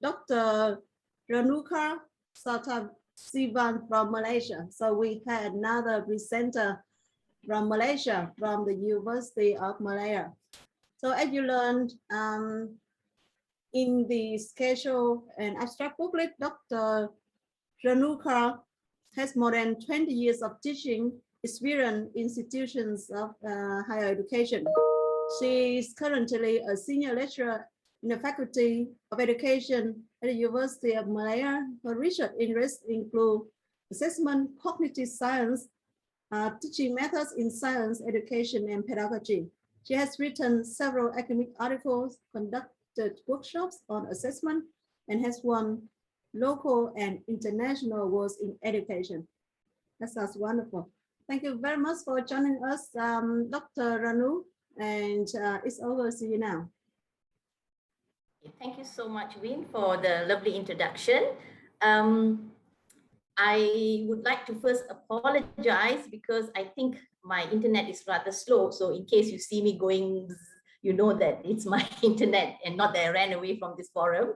Dr. Renuka Sathasivam from Malaysia. So we had another presenter from Malaysia, from the University of Malaya. So as you learned in the schedule and abstract booklet, Dr. Renuka has more than 20 years of teaching experience in institutions of higher education. She is currently a senior lecturer in the Faculty of Education at the University of Malaya. Her research interests include assessment, cognitive science, teaching methods in science, education, and pedagogy. She has written several academic articles, conducted workshops on assessment, and has won local and international awards in education. That sounds wonderful. Thank you very much for joining us, Dr. Ranu, and it's over to you now. Thank you so much, Win, for the lovely introduction. I would like to first apologize because I think my internet is rather slow. So in case you see me going, you know that it's my internet and not that I ran away from this forum.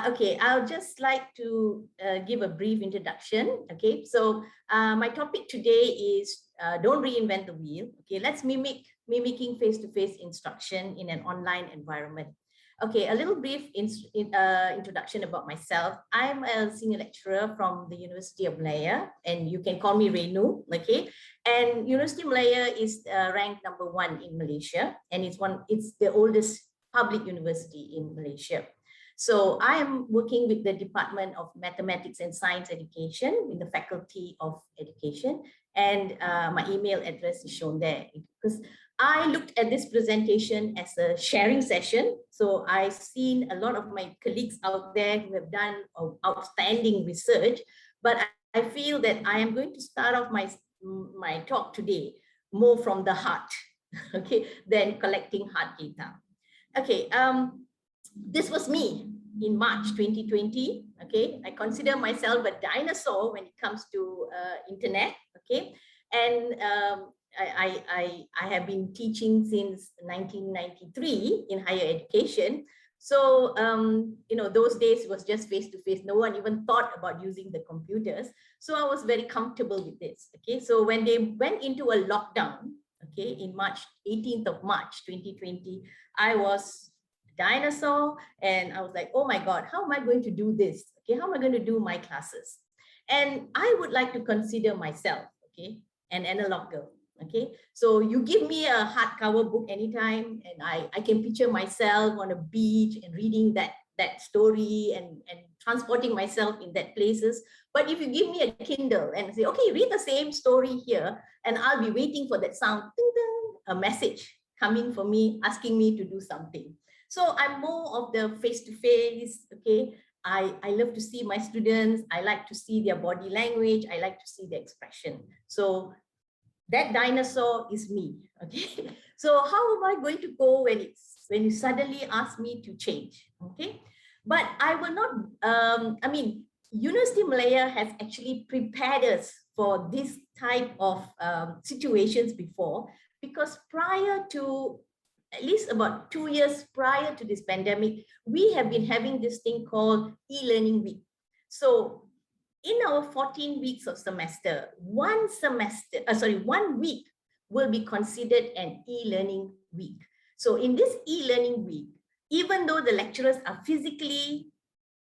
Okay, I'll just like to give a brief introduction. Okay, so my topic today is don't reinvent the wheel. Okay, let's mimicking face-to-face instruction in an online environment. Okay, a little brief introduction about myself. I'm a senior lecturer from the University of Malaya, and you can call me Renu, okay? And University of Malaya is ranked #1 in Malaysia, and it's the oldest public university in Malaysia. So I am working with the Department of Mathematics and Science Education in the Faculty of Education, and my email address is shown there because I looked at this presentation as a sharing session. So I've seen a lot of my colleagues out there who have done outstanding research, but I feel that I am going to start off my talk today more from the heart, okay, than collecting hard data. Okay, this was me in March 2020. Okay, I consider myself a dinosaur when it comes to internet. Okay, and I have been teaching since 1993 in higher education. So, you know, those days was just face-to-face. No one even thought about using the computers. So I was very comfortable with this. Okay, so when they went into a lockdown, okay, in 18th of March 2020, I was a dinosaur and I was like, oh my God, how am I going to do this? Okay, how am I going to do my classes? And I would like to consider myself, okay, an analog girl. Okay, so you give me a hardcover book anytime and I can picture myself on a beach and reading that story and transporting myself in that places. But if you give me a Kindle and say, okay, read the same story here, and I'll be waiting for that sound, ding, ding, a message coming for me, asking me to do something. So I'm more of the face-to-face, okay. I love to see my students. I like to see their body language. I like to see their expression. So that dinosaur is me, okay? So how am I going to go when you suddenly ask me to change, okay? But I will not, I mean, University of Malaya has actually prepared us for this type of situations before, because prior to, at least about 2 years prior to this pandemic, we have been having this thing called e-learning week. So in our 14 weeks of semester, 1 week will be considered an e-learning week. So in this e-learning week, even though the lecturers are physically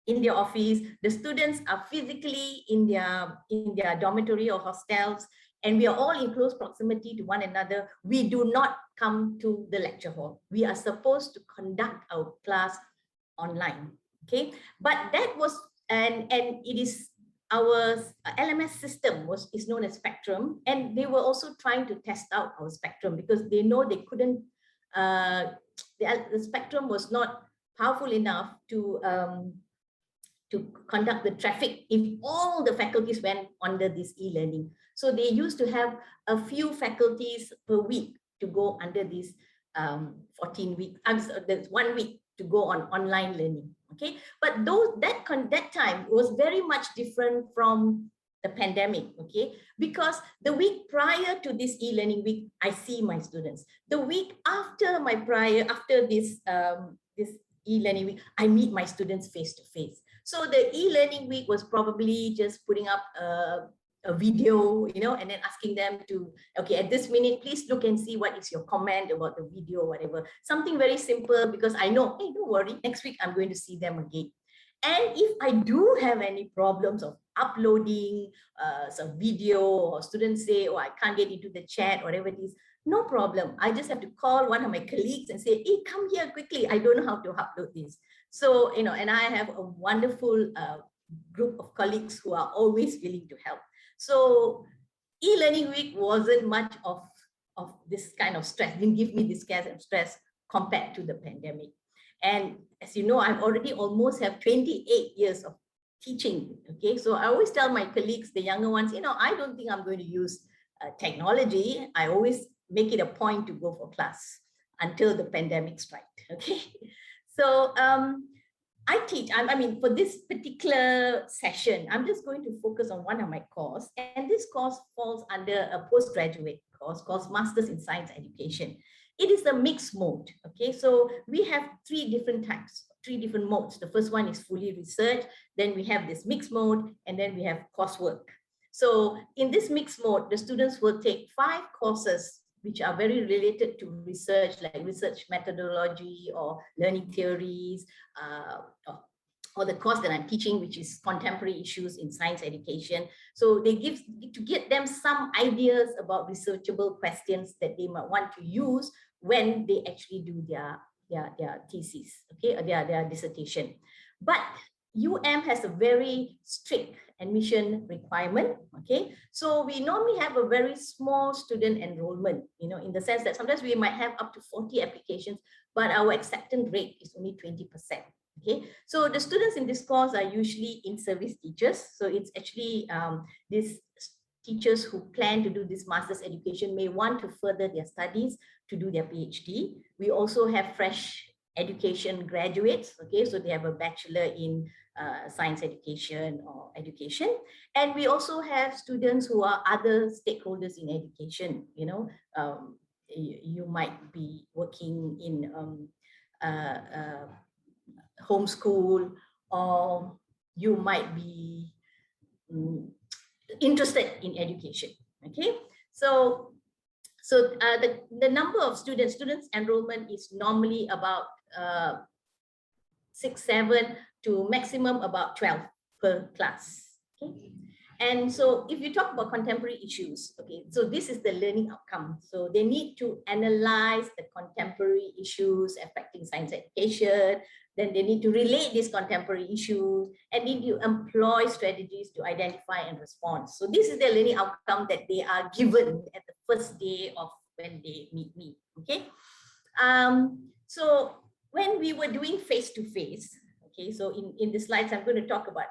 in their office, the students are physically in their dormitory or hostels, and we are all in close proximity to one another, we do not come to the lecture hall. We are supposed to conduct our class online, okay? But that was, and it is, our LMS system is known as Spectrum, and they were also trying to test out our Spectrum because they know they couldn't, the Spectrum was not powerful enough to conduct the traffic if all the faculties went under this e-learning. So they used to have a few faculties per week to go under this 14 weeks, there's 1 week to go on online learning. Okay, but that time was very much different from the pandemic. Okay, because the week prior to this e-learning week, I see my students. The week after after this e-learning week, I meet my students face to face. So the e-learning week was probably just putting up a video, you know, and then asking them to, okay, at this minute, please look and see what is your comment about the video or whatever. Something very simple, because I know, hey, don't worry, next week I'm going to see them again. And if I do have any problems of uploading some video, or students say, oh, I can't get into the chat, whatever it is, no problem. I just have to call one of my colleagues and say, hey, come here quickly. I don't know how to upload this. So, you know, and I have a wonderful group of colleagues who are always willing to help. So e-learning week wasn't much of this kind of stress, didn't give me this kind of stress compared to the pandemic. And as you know, I've already almost have 28 years of teaching. Okay, so I always tell my colleagues, the younger ones, you know, I don't think I'm going to use technology. I always make it a point to go for class until the pandemic strike. Okay, so I teach, I mean, for this particular session, I'm just going to focus on one of my course, and this course falls under a postgraduate course called Masters in Science Education. It is a mixed mode, okay? So we have three different types, three different modes. The first one is fully research, then we have this mixed mode, and then we have coursework. So in this mixed mode, the students will take 5 courses which are very related to research, like research methodology or learning theories, or the course that I'm teaching, which is contemporary issues in science education. So they give to get them some ideas about researchable questions that they might want to use when they actually do their thesis, okay, or their dissertation. But has a very strict admission requirement, okay? So we normally have a very small student enrollment, you know, in the sense that sometimes we might have up to 40 applications, but our acceptance rate is only 20%, okay? So the students in this course are usually in-service teachers. So it's actually these teachers who plan to do this master's education may want to further their studies to do their PhD. We also have fresh education graduates, okay? So they have a bachelor in science education or education. And we also have students who are other stakeholders in education, you know. You might be working in homeschool, or you might be interested in education, okay? So the number of students enrollment is normally about 6, 7 to maximum about 12 per class, okay? And so if you talk about contemporary issues, okay, so this is the learning outcome. So they need to analyze the contemporary issues affecting science education, then they need to relate these contemporary issues, and need to employ strategies to identify and respond. So this is the learning outcome that they are given at the first day of when they meet me, okay? So when we were doing face-to-face, okay, so in the slides, I'm going to talk about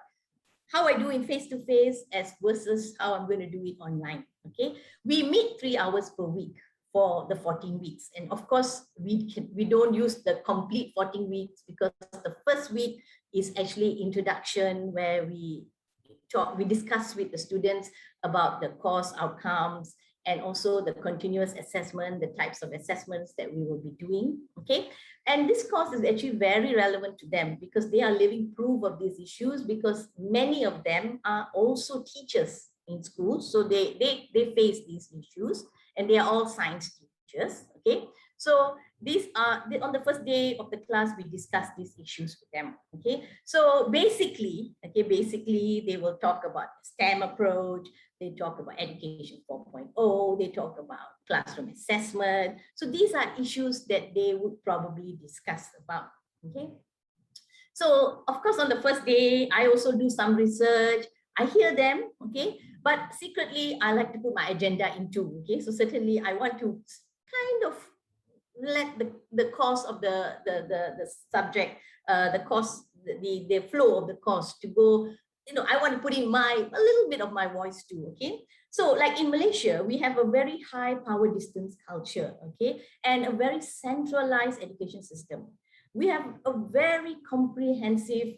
how I do in face-to-face as versus how I'm going to do it online, okay? We meet 3 hours per week for the 14 weeks. And of course, we don't use the complete 14 weeks, because the first week is actually introduction, where we discuss with the students about the course outcomes, and also the continuous assessment, the types of assessments that we will be doing, okay? And this course is actually very relevant to them, because they are living proof of these issues, because many of them are also teachers in schools. So they face these issues, and they are all science teachers, okay? So these are, on the first day of the class, we discuss these issues with them, okay? So basically, okay, they will talk about STEM approach, they talk about education 4.0, they talk about classroom assessment. So these are issues that they would probably discuss about, okay? So of course, on the first day, I also do some research. I hear them, okay? But secretly, I like to put my agenda into, okay? So certainly I want to kind of let the course of the subject, the course, the flow of the course to go, you know, I want to put in a little bit of my voice too, okay? So like in Malaysia, we have a very high power distance culture, okay? And a very centralized education system. We have a very comprehensive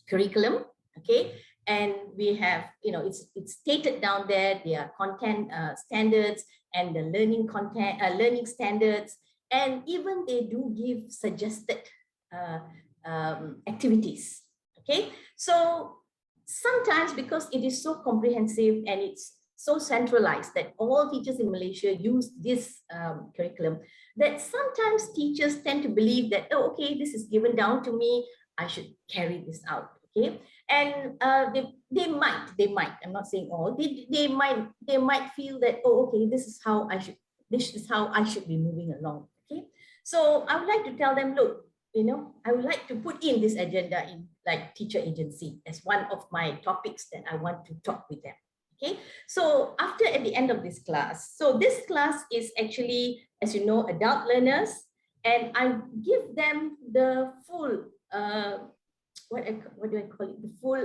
curriculum, okay? And we have, you know, it's stated down there, there are content standards and the learning content, learning standards. And even they do give suggested activities. Okay, so sometimes because it is so comprehensive and it's so centralized that all teachers in Malaysia use this curriculum, that sometimes teachers tend to believe that, oh, okay, this is given down to me, I should carry this out. Okay, and they might, I'm not saying all, they might feel that, oh, okay, this is how I should be moving along. Okay, so I would like to tell them, look, I would like to put in this agenda in like teacher agency as one of my topics that I want to talk with them. Okay, so at the end of this class, so this class is actually, as you know, adult learners, and I give them the full, what do I call it? The full,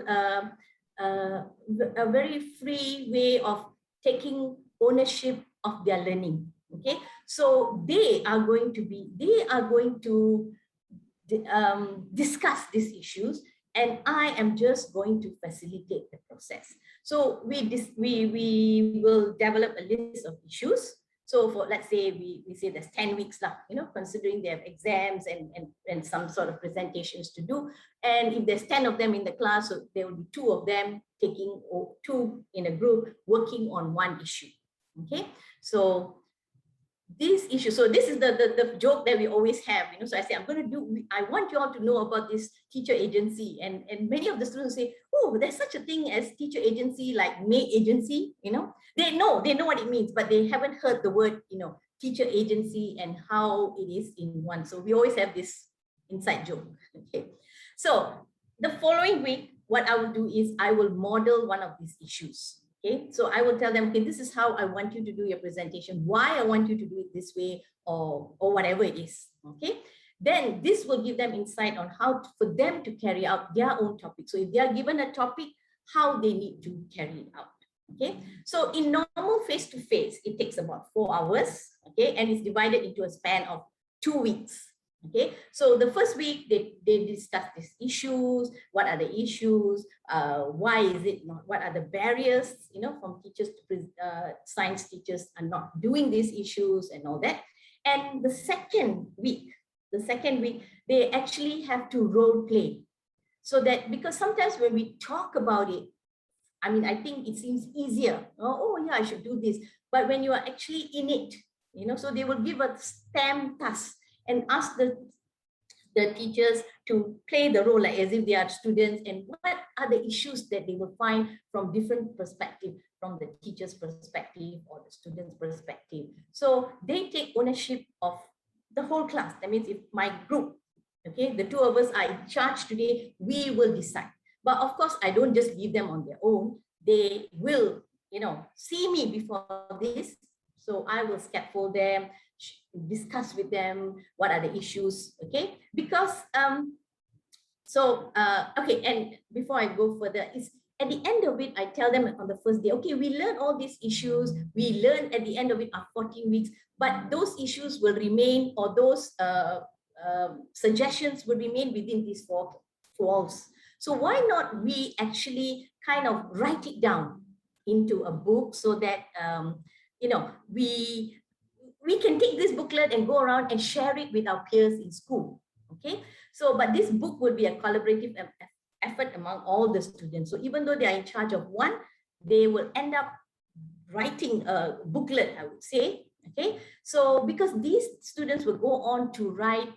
a very free way of taking ownership of their learning. Okay, so they are going to discuss these issues, and I am just going to facilitate the process. So we will develop a list of issues. So for, let's say we say there's 10 weeks lah, considering they have exams and some sort of presentations to do. And if there's 10 of them in the class, so there will be 2 of them taking, or 2 in a group working on one issue. Okay, so this issue, so this is the joke that we always have, so I say, I want you all to know about this teacher agency, and many of the students say, oh, there's such a thing as teacher agency, like maid agency, they know what it means, but they haven't heard the word, teacher agency and how it is in one. So we always have this inside joke. Okay, so the following week, what I will do is I will model one of these issues. Okay, so I will tell them, okay, this is how I want you to do your presentation, why I want you to do it this way, or whatever it is. Okay, then this will give them insight on how for them to carry out their own topic. So if they are given a topic, how they need to carry it out. Okay, so in normal face-to-face, it takes about 4 hours. Okay, and it's divided into a span of 2 weeks. Okay, so the first week they discuss these issues. What are the issues? Why is it not? What are the barriers? From teachers to science teachers are not doing these issues and all that. And the second week, they actually have to role play, so that, because sometimes when we talk about it, I mean, I think it seems easier. Oh yeah, I should do this. But when you are actually in it, so they will give a STEM task and ask the teachers to play the role like as if they are students, and what are the issues that they will find from different perspectives, from the teacher's perspective or the student's perspective. So they take ownership of the whole class. That means if my group, okay, the 2 of us are in charge today, we will decide. But of course, I don't just leave them on their own. They will, see me before this. So I will scaffold them, discuss with them what are the issues, okay? Because okay, and before I go further, is at the end of it, I tell them on the first day, okay, we learn all these issues, we learn at the end of it are 14 weeks, but those issues will remain, or those suggestions will remain within these 4 walls. So why not we actually kind of write it down into a book, so that we can take this booklet and go around and share it with our peers in school. Okay, so but this book will be a collaborative effort among all the students. So even though they are in charge of one, they will end up writing a booklet, I would say. Okay, so because these students will go on to write,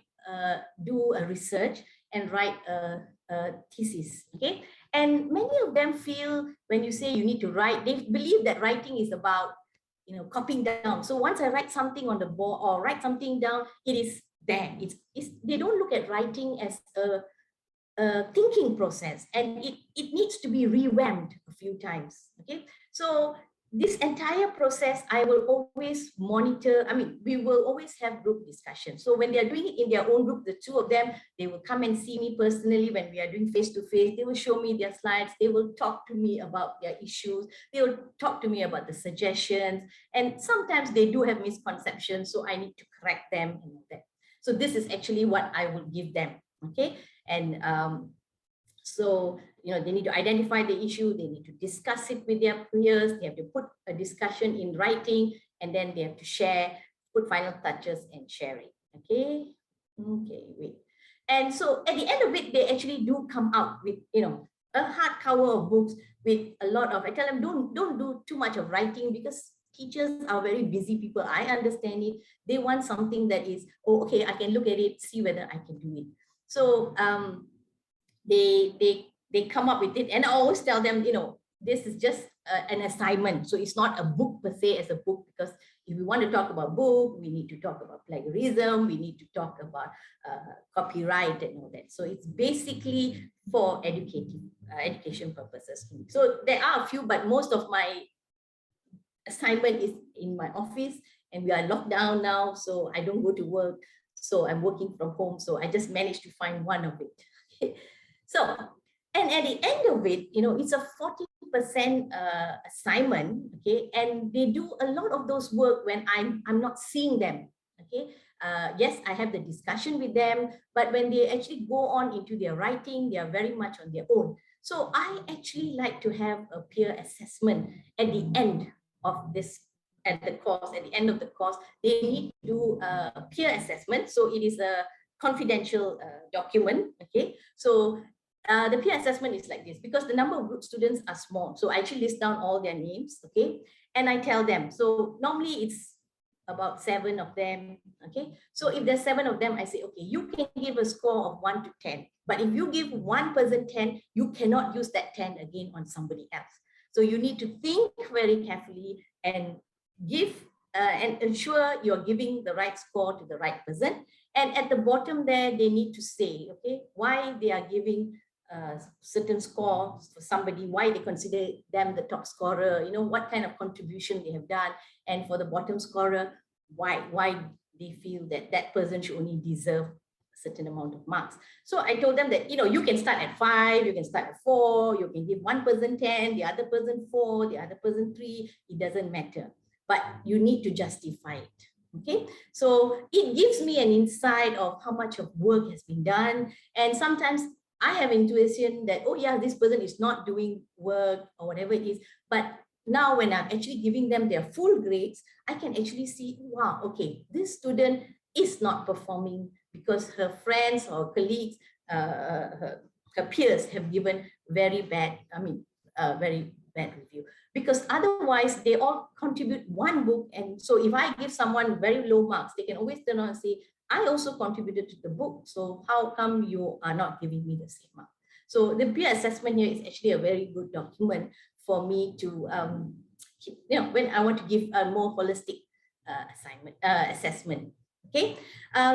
do a research and write a thesis. Okay, and many of them feel, when you say you need to write, they believe that writing is about copying down. So once I write something on the board or write something down, it is there. They don't look at writing as a thinking process, and it needs to be revamped a few times. Okay, so this entire process, I will always monitor. I mean, we will always have group discussion. So when they are doing it in their own group, the 2 of them, they will come and see me personally. When we are doing face-to-face, they will show me their slides. They will talk to me about their issues. They will talk to me about the suggestions. And sometimes they do have misconceptions, so I need to correct them and all that. So this is actually what I will give them. Okay, and so they need to identify the issue, they need to discuss it with their peers, they have to put a discussion in writing, and then they have to share, put final touches and share it. Okay, wait. And so at the end of it, they actually do come out with, you know, a hardcover of books with a lot of, I tell them, don't do too much of writing, because teachers are very busy people. I understand it. They want something that is, oh, okay, I can look at it, see whether I can do it. So they come up with it, and I always tell them, you know, this is just an assignment. So it's not a book per se as a book, because if we want to talk about book, we need to talk about plagiarism, we need to talk about copyright and all that. So it's basically for education purposes. So there are a few, but most of my assignment is in my office, and we are locked down now, so I don't go to work. So I'm working from home. So I just managed to find one of it. So, and at the end of it, you know, it's a 40% assignment, okay? And they do a lot of those work when I'm not seeing them, okay? Yes, I have the discussion with them, but when they actually go on into their writing, they are very much on their own. So I actually like to have a peer assessment at the end of this, at the end of the course, they need to do a peer assessment. So it is a confidential document, okay? So the peer assessment is like this, because the number of group students are small. So I actually list down all their names, okay? And I tell them, so normally it's about 7 of them, okay? So if there's 7 of them, I say, okay, you can give a score of 1 to 10. But if you give one person 10, you cannot use that 10 again on somebody else. So you need to think very carefully and give and ensure you're giving the right score to the right person. And at the bottom there, they need to say, okay, why they are giving certain score for somebody, why they consider them the top scorer, you know, what kind of contribution they have done. And for the bottom scorer, why they feel that that person should only deserve certain amount of marks. So I told them that, you know, you can start at 5, you can start at 4, you can give one person 10, the other person 4, the other person 3, it doesn't matter, but you need to justify it. Okay, so it gives me an insight of how much of work has been done. And sometimes I have intuition that, oh yeah, this person is not doing work or whatever it is, but now when I'm actually giving them their full grades, I can actually see, wow, okay, this student is not performing because her friends or colleagues, her peers have given very bad review. Because otherwise they all contribute one book. And so if I give someone very low marks, they can always turn on and say, I also contributed to the book, so how come you are not giving me the same mark? So the peer assessment here is actually a very good document for me to, you know, when I want to give a more holistic assessment. Okay,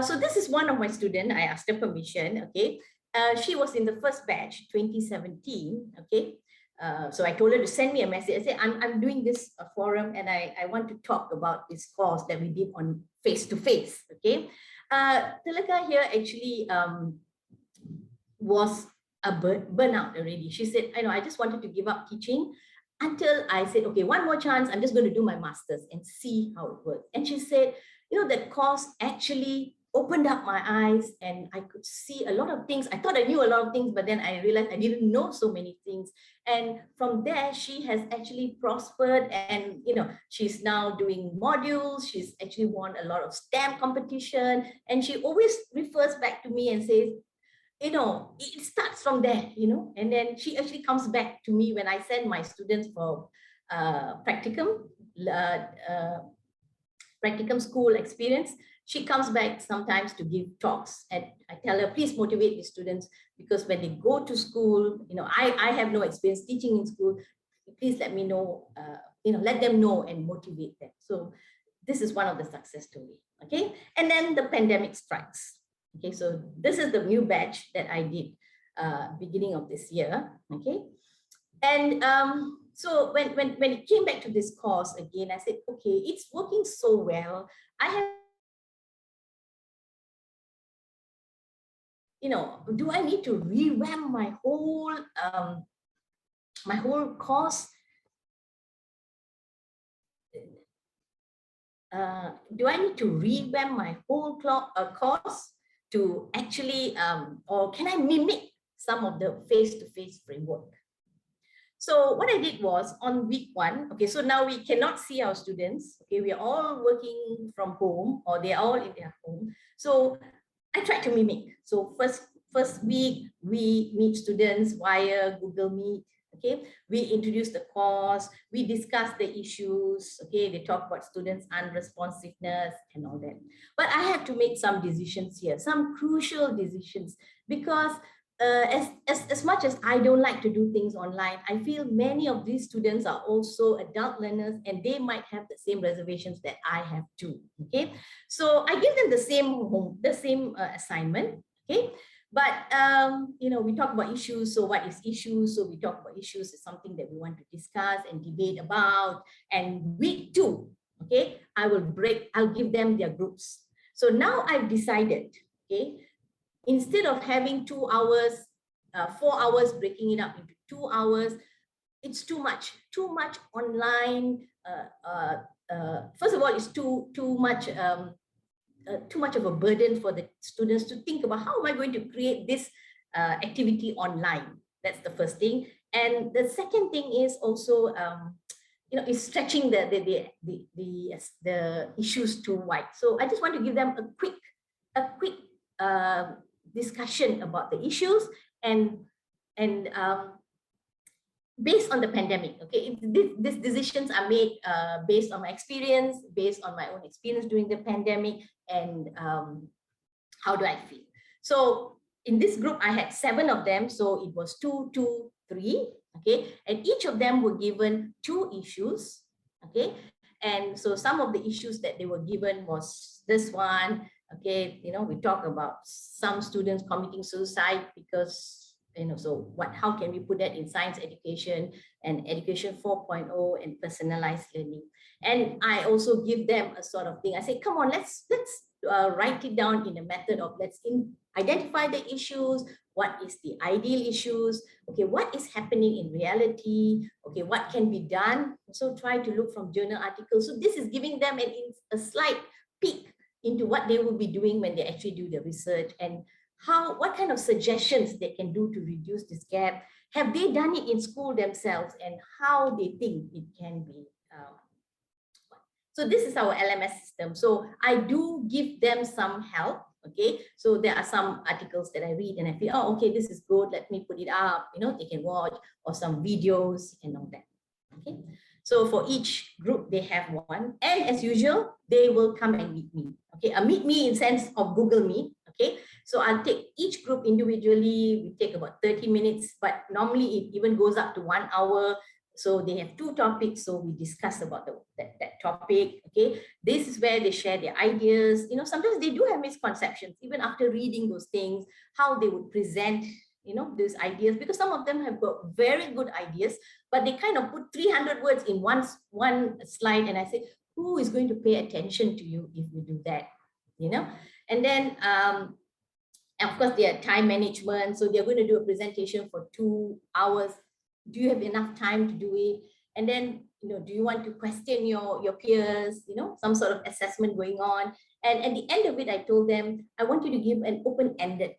so this is one of my students. I asked her permission. Okay, she was in the first batch, 2017. Okay, so I told her to send me a message. I said, I'm doing this forum, and I want to talk about this course that we did on face-to-face. Okay, Tilaka here actually was a burnout already. She said, I know, I just wanted to give up teaching until I said, okay, one more chance. I'm just going to do my master's and see how it works. And she said, you know, that course actually opened up my eyes, and I could see a lot of things. I thought I knew a lot of things, but then I realized I didn't know so many things. And from there, she has actually prospered, and, you know, she's now doing modules. She's actually won a lot of STEM competition, and she always refers back to me and says, you know, it starts from there, you know. And then she actually comes back to me when I send my students for practicum school experience. She comes back sometimes to give talks, and I tell her, please motivate the students, because when they go to school, you know, I have no experience teaching in school. Please let me know, you know, let them know and motivate them. So this is one of the success stories. Okay, and then the pandemic strikes. Okay, so this is the new batch that I did beginning of this year. Okay, and so when it came back to this course again, I said, okay, it's working so well. I have, you know, do I need to revamp my whole course? Do I need to revamp my whole course to actually, or can I mimic some of the face-to-face framework? So what I did was on week 1, okay, so now we cannot see our students. Okay, we are all working from home, or they are all in their home. So I tried to mimic. So first first week, we meet students via Google Meet. Okay, we introduce the course, we discuss the issues. Okay, they talk about students' unresponsiveness and all that. But I have to make some decisions here, some crucial decisions, because as much as I don't like to do things online, I feel many of these students are also adult learners and they might have the same reservations that I have too. Okay, so I give them the same assignment. Okay, but you know, we talk about issues. So what is issues? So we talk about issues is something that we want to discuss and debate about. And week 2, okay, I'll give them their groups. So now I've decided, okay, instead of having 2 hours, 4 hours, breaking it up into 2 hours, it's too much online. First of all, it's too much of a burden for the students to think about how am I going to create this activity online. That's the first thing. And the second thing is also, you know, is stretching the issues too wide. So I just want to give them a quick discussion about the issues and based on the pandemic. Okay, these decisions are made based on my experience, based on my own experience during the pandemic, and how do I feel. So in this group, I had 7 of them. So it was 2, 2, 3. Okay, and each of them were given 2 issues. Okay, and so some of the issues that they were given was this one. Okay, you know, we talk about some students committing suicide because, you know, so how can we put that in science education and education 4.0 and personalized learning. And I also give them a sort of thing. I say, come on, let's write it down in a method of identify the issues. What is the ideal issues? Okay, what is happening in reality? Okay, what can be done? So try to look from journal articles. So this is giving them a slight peek into what they will be doing when they actually do the research, and what kind of suggestions they can do to reduce this gap. Have they done it in school themselves, and how they think it can be. So this is our LMS system. So I do give them some help. Okay, so there are some articles that I read and I feel, oh, okay, this is good, let me put it up, you know, they can watch, or some videos and all that. Okay, so for each group they have one, and as usual they will come and meet me. Okay, meet me in sense of Google Meet. Okay, so I'll take each group individually. We take about 30 minutes, but normally it even goes up to 1 hour. So they have 2 topics, so we discuss about that topic. Okay, this is where they share their ideas. You know, sometimes they do have misconceptions even after reading those things, how they would present, you know, these ideas, because some of them have got very good ideas, but they kind of put 300 words in one slide, and I say, who is going to pay attention to you if you do that, you know? And then of course their time management, so they're going to do a presentation for 2 hours. Do you have enough time to do it? And then, you know, do you want to question your peers, you know, some sort of assessment going on? And at the end of it, I told them, I want you to give an open-ended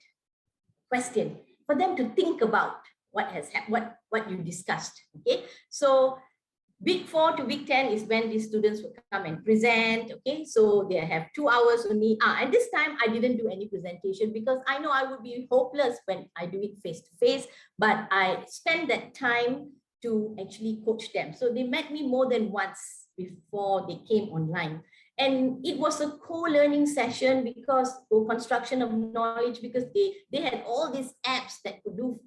question for them to think about what you discussed. Okay, so week 4 to week 10 is when these students will come and present. Okay, so they have 2 hours only. And this time I didn't do any presentation because I know I would be hopeless when I do it face to face, but I spent that time to actually coach them. So they met me more than once before they came online. And it was a co-learning session, because co-construction of knowledge, because they had all these apps that could do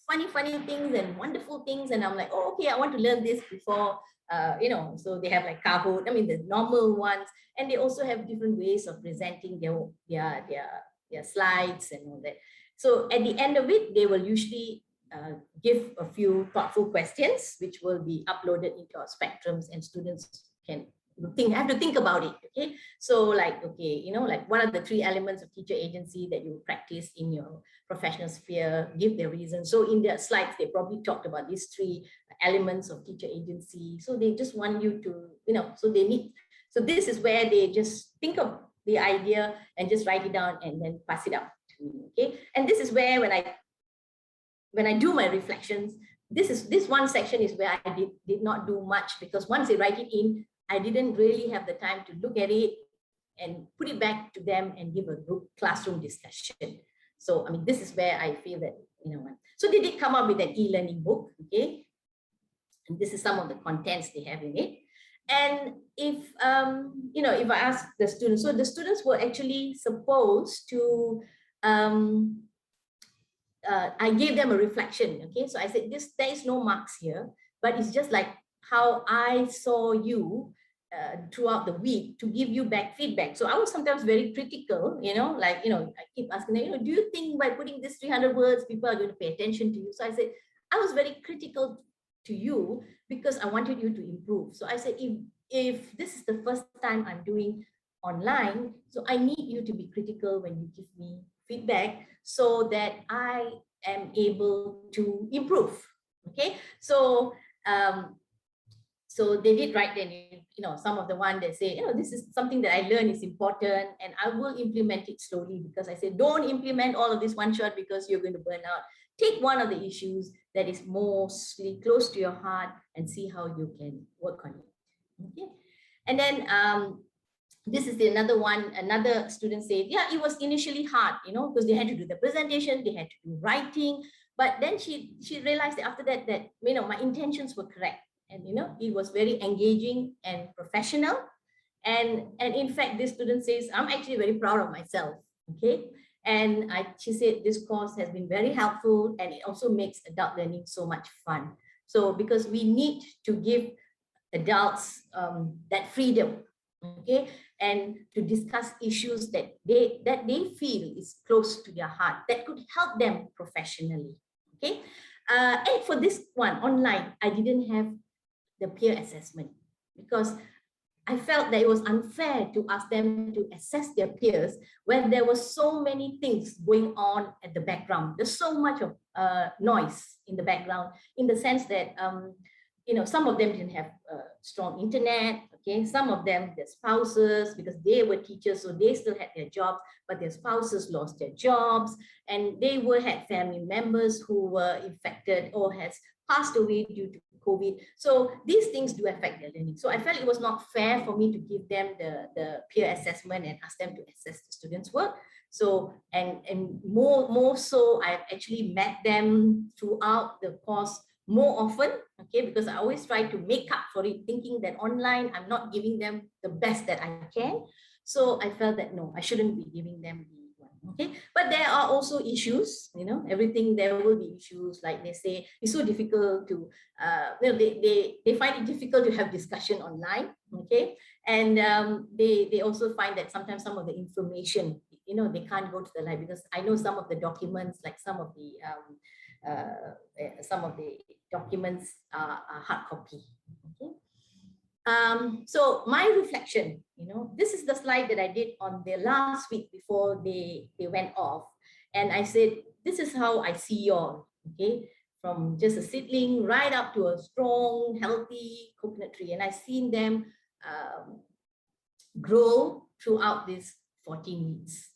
funny things and wonderful things. And I'm like, oh, okay, I want to learn this before, you know, so they have like Kahoot, I mean, the normal ones. And they also have different ways of presenting their slides and all that. So at the end of it, they will usually give a few thoughtful questions, which will be uploaded into our spectrums, and students can have to think about it. Okay, so like, okay, you know, like what are the 3 elements of teacher agency that you practice in your professional sphere? Give their reason. So in their slides, they probably talked about these 3 elements of teacher agency. So they just want you to, you know, so this is where they just think of the idea and just write it down and then pass it out to me. Okay, and this is where when I do my reflections, this one section is where I did not do much, because once they write it in, I didn't really have the time to look at it and put it back to them and give a group classroom discussion. So, I mean, this is where I feel that, so they did come up with an e-learning book, okay? And this is some of the contents they have in it. And if, if I ask the students, so the students were actually supposed to, I gave them a reflection, okay? So I said, there is no marks here, but it's just like how I saw you throughout the week to give you back feedback. So I was sometimes very critical, I keep asking them, do you think by putting this 300 words, people are going to pay attention to you? So I said, I was very critical to you because I wanted you to improve. So I said, if this is the first time I'm doing online, so I need you to be critical when you give me feedback so that I am able to improve. Okay, so so they did write then, some of the one that say, this is something that I learned is important and I will implement it slowly, because I said, don't implement all of this one shot because you're going to burn out. Take one of the issues that is mostly close to your heart and see how you can work on it. Okay, and then this is another one. Another student said, yeah, it was initially hard, because they had to do the presentation, they had to do writing, but then she realized after that my intentions were correct, and it was very engaging and professional, and in fact this student says, I'm actually very proud of myself. Okay, and she said this course has been very helpful, and it also makes adult learning so much fun. So because we need to give adults that freedom, okay, and to discuss issues that they feel is close to their heart, that could help them professionally. Okay, and for this one online, I didn't have the peer assessment because I felt that it was unfair to ask them to assess their peers when there were so many things going on at the background. There's so much of noise in the background, in the sense that some of them didn't have strong internet. Okay, some of them, their spouses, because they were teachers, so they still had their jobs, but their spouses lost their jobs, and they had family members who were infected or has passed away due to COVID. So these things do affect their learning. So I felt it was not fair for me to give them the peer assessment and ask them to assess the students' work. So, and more so, I've actually met them throughout the course more often, okay, because I always try to make up for it, thinking that online I'm not giving them the best that I can. So I felt that no, I shouldn't be giving them the one, okay. But there are also issues, everything, there will be issues, like they say it's so difficult to, they find it difficult to have discussion online, okay, and they also find that sometimes some of the information, they can't go to the library, because I know some of the documents, like some of the documents are hard copy. Okay. So my reflection, this is the slide that I did on the last week before they went off, and I said, this is how I see you all, okay, from just a seedling right up to a strong, healthy coconut tree, and I've seen them grow throughout these 14 weeks,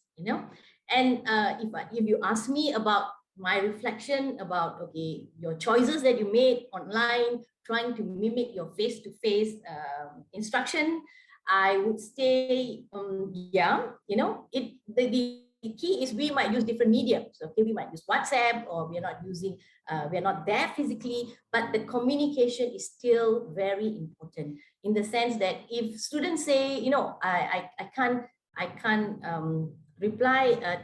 and if you ask me about my reflection about, okay, your choices that you made online, trying to mimic your face-to-face instruction, I would say, yeah, the key is we might use different mediums. Okay, we might use WhatsApp, or we're not there physically, but the communication is still very important, in the sense that if students say, I can't reply,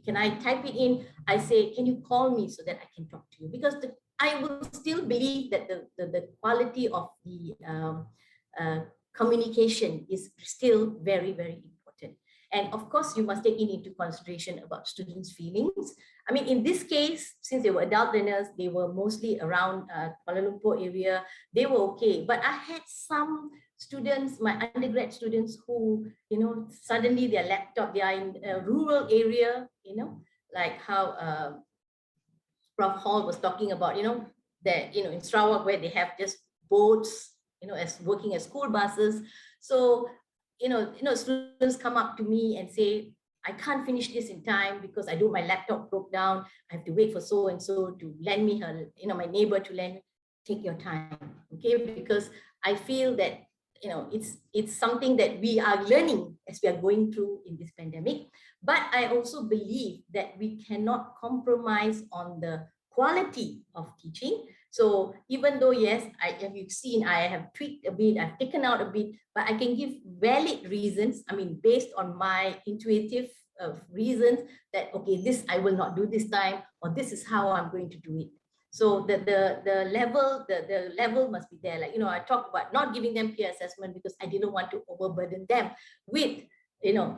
can I type it in? I say, can you call me so that I can talk to you? Because I will still believe that the quality of the communication is still very, very important. And of course, you must take it into consideration about students' feelings. I mean, in this case, since they were adult learners, they were mostly around Kuala Lumpur area, they were okay. But I had some students, my undergrad students, who, suddenly their laptop, they are in a rural area, like how Prof. Hall was talking about, that, in Sarawak, where they have just boats, as working as school buses. So, students come up to me and say, I can't finish this in time because my laptop broke down. I have to wait for so-and-so to lend me her, my neighbor to lend. Take your time, okay? Because I feel that it's something that we are learning as we are going through in this pandemic. But I also believe that we cannot compromise on the quality of teaching. So even though, yes, you've seen, I have tweaked a bit, I've taken out a bit, but I can give valid reasons. I mean, based on my intuitive reasons that, okay, this I will not do this time, or this is how I'm going to do it. So the level must be there. Like, I talked about not giving them peer assessment because I didn't want to overburden them with,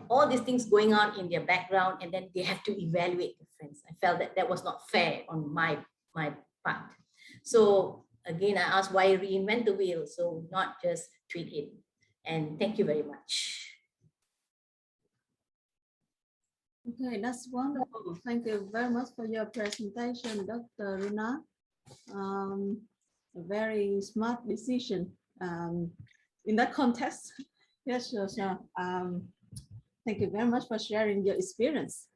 all these things going on in their background, and then they have to evaluate their friends. I felt that that was not fair on my part. So again, I asked, why reinvent the wheel? So not just tweak it. And thank you very much. Okay, that's wonderful. Thank you very much for your presentation, Dr. Rina. A very smart decision in that context. Yes, sure. Thank you very much for sharing your experience.